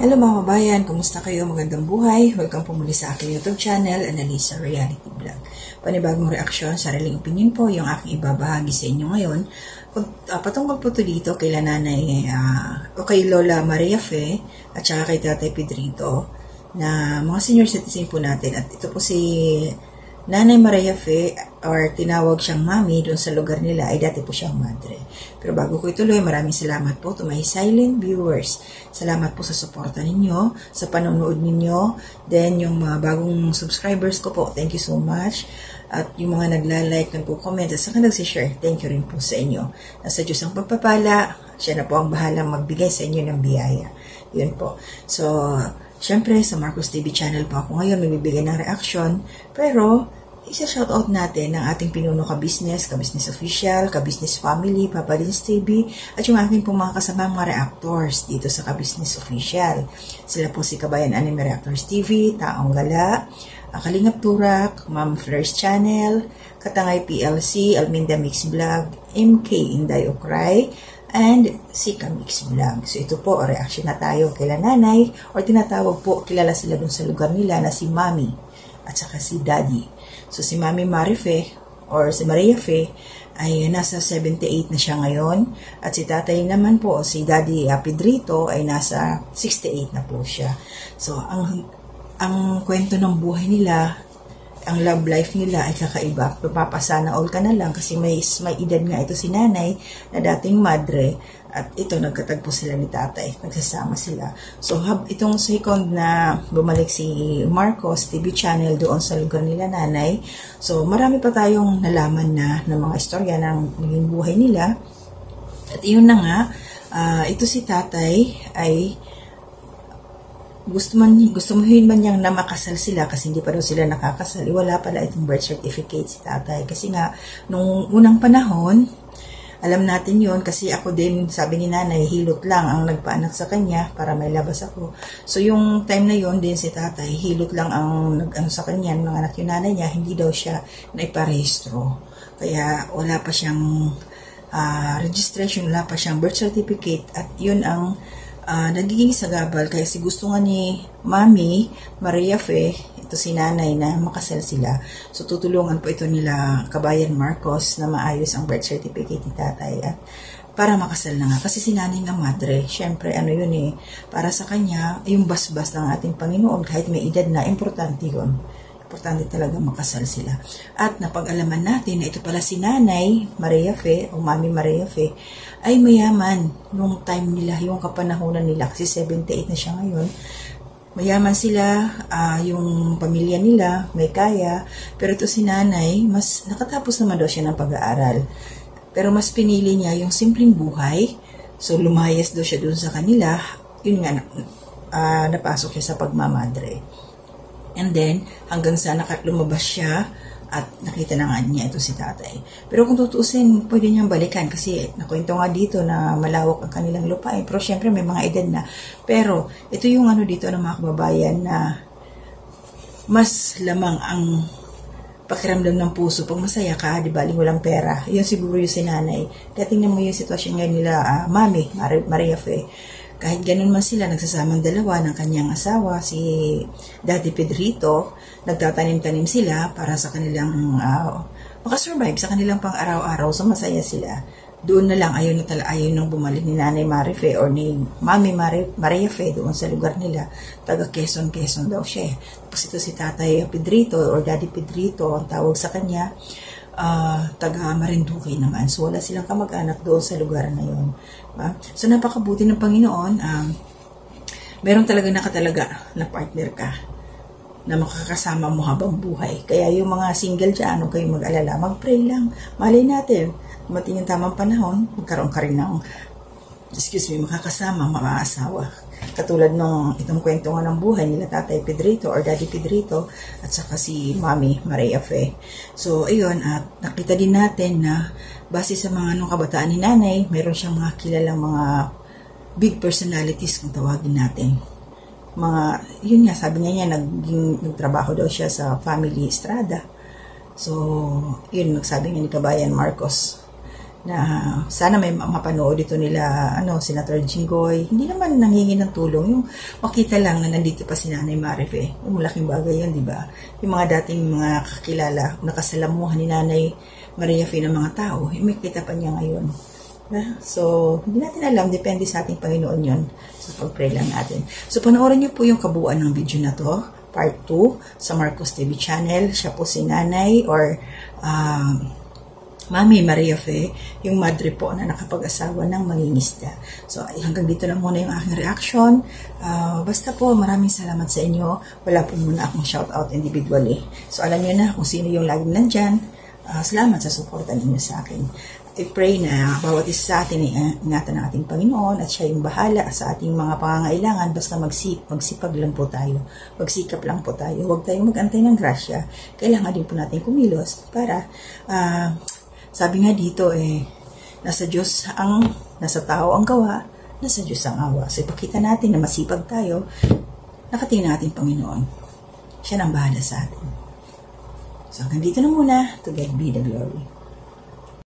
Hello mga kabayan, kumusta kayo? Magandang buhay. Welcome po muli sa aking YouTube channel, Annalisa Reality Vlog. Panibagong reaksyon, sariling opinion po yung aking ibabahagi sa inyo ngayon. Patungkol po ito dito kay Nanay o kay Lola Maria Fe at saka kay Tatay Pedrito na mga senior citizen po natin. At ito po si Nanay Maria Fe, or tinawag siyang mami doon sa lugar nila, ay dati po siyang madre. Pero bago ko ituloy, maraming salamat po to my silent viewers. Salamat po sa suporta ninyo, sa panonood ninyo. Then, yung mga bagong subscribers ko po, thank you so much. At yung mga nagla-like, nagpo-comment, at saka nagsishare, thank you rin po sa inyo. Nasa Diyos ang pagpapala, siya na po ang bahalang magbigay sa inyo ng biyaya. Yun po. So, syempre, sa Marcos TV channel po ako ngayon, may bibigay ng reaction. Pero, isa-shoutout natin ang ating pinuno ka-business official, ka-business family, Papa Dins TV, at yung aking pong mga kasama mga reactors dito sa ka-business official. Sila po si Kabayan Anime Reactors TV, Taong Gala, Kalingap Turak, Ma'am Flores Channel, Katangay PLC, Alminda Mix Vlog, MK Inday Ukray, and Sika Mix Vlog. So ito po, reaction na tayo kila nanay, or tinatawag po, kilala sila dun sa lugar nila na si Mami at saka si Daddy. So si Mami Marife or si Maria Fe ay nasa 78 na siya ngayon, at si tatay naman po, si Daddy Pedrito, ay nasa 68 na po siya. So ang kwento ng buhay nila, ang love life nila ay kakaiba. Papasana all ka na lang kasi may edad nga ito si nanay na dating madre, at ito nagkatagpo sila ni tatay, nagsasama sila. So itong second na bumalik si Marcos TV channel doon sa lugar nila nanay. So marami pa tayong nalaman na ng mga istorya ng naging buhay nila. At iyon na nga, ito si tatay ay gusto man niyang na makasal sila kasi hindi pa daw sila nakakasal. Wala pala itong birth certificate si tatay. Kasi nga, nung unang panahon, alam natin yon kasi ako din, sabi ni nanay, hilot lang ang nagpaanak sa kanya para may labas ako. So yung time na yon din si tatay, hilot lang ang nag-ano sa kanya, mga anak yung nanay niya, hindi daw siya naiparehistro. Kaya wala pa siyang registration, wala pa siyang birth certificate, at yun ang nagiging sagabal. Kaya si gusto nga ni Mami Maria Fe, ito si nanay, na makasal sila. So tutulungan po ito nila Kabayan Marcos na maayos ang birth certificate ni tatay, at para makasal na nga. Kasi si nanay nga madre, syempre ano yun para sa kanya, yung basbas ng ating Panginoon, kahit may edad na, importante yun. Importante talaga makasal sila. At napag-alaman natin na ito pala si Nanay Maria Fe o Mami Maria Fe ay mayaman nung time nila, yung kapanahonan nila, kasi 78 na siya ngayon. Mayaman sila, yung pamilya nila may kaya, pero ito si Nanay, mas nakatapos naman daw siya ng pag-aaral. Pero mas pinili niya yung simpleng buhay. So lumayas daw siya dun sa kanila. Yun nga, napasok siya sa pagmamadre. And then, hanggang sa lumabas siya at nakita na nga niya ito si tatay. Pero kung tutuusin, pwede niyang balikan kasi nakwento nga dito na malawak ang kanilang lupain. Pero syempre may mga edad na. Pero ito yung dito ng mga kababayan na mas lamang ang pakiramdam ng puso pag masaya ka, di ba, walang pera. Yun siguro yung si nanay. Kaya tingnan mo yung sitwasyon ngayon nila, Mami Maria Fe. Kahit ganun man sila, nagsasamang dalawa ng kanyang asawa, si Daddy Pedrito, nagtatanim-tanim sila para sa kanilang makasurvive sa kanilang pang-araw-araw. So masaya sila. Doon na lang, ayaw nang bumalik ni Nanay Marife or ni Mami Maria Fe doon sa lugar nila. Taga Quezon daw siya. Tapos ito si Tatay Pedrito or Daddy Pedrito, ang tawag sa kanya, taga Marinduque naman. So wala silang kamag-anak doon sa lugar na yun. So napakabuti ng Panginoon, meron talaga nakatalaga na partner ka na makakasama mo habang buhay. Kaya yung mga single dyan, huwag kayong mag-alala, mag-pray lang. Malay natin, dumating yung tamang panahon, magkaroon ka rin ng makakasama, mga asawa. Katulad nung itong kwento nga ng buhay nila Tatay Pedrito or Daddy Pedrito at saka si Mami Maria Fe. So ayun, at nakita din natin na base sa mga kabataan ni nanay, meron siyang mga kilalang mga big personalities kung tawagin natin. Yun nga, sabi niya nagtrabaho daw siya sa Family Estrada. So yun, nagsabi nga ni Kabayan Marcos na sana may mapanood ito nila, Senator Jinggoy. Hindi naman nanghingi ng tulong. Yung makita lang na nandito pa si Nanay Marife. Malaking bagay yan, di ba? Yung mga dating mga kakilala, nakasalamuhan ni Nanay Maria Fe ng mga tao, may kita pa niya ngayon. So, hindi natin alam, depende sa ating Panginoon yun. So, pag-pray lang natin. So, panoorin niyo po yung kabuuan ng video na to, part 2, sa Marcos TV channel. Siya po si Nanay or Mami Maria Fe, yung madre po na nakapag-asawa ng mangingisda. So, hanggang dito na muna yung aking reaction. Basta po, maraming salamat sa inyo. Wala po muna akong shout-out individually. So, alam niyo na kung sino yung laging nandyan. Salamat sa suporta ninyo sa akin. I pray na bawat isa sa atin ay ingatan ng ating Panginoon at siya yung bahala sa ating mga pangangailangan. Basta magsipag lang po tayo. Magsikap lang po tayo. Huwag tayong mag-antay ng grasya. Kailangan din po natin kumilos para sabi nga dito nasa tao ang gawa, nasa Diyos ang awa. So ipakita natin na masipag tayo, nakatingin ng ating Panginoon. Siya nang bahala sa atin. So hanggang dito na muna. To God be the glory.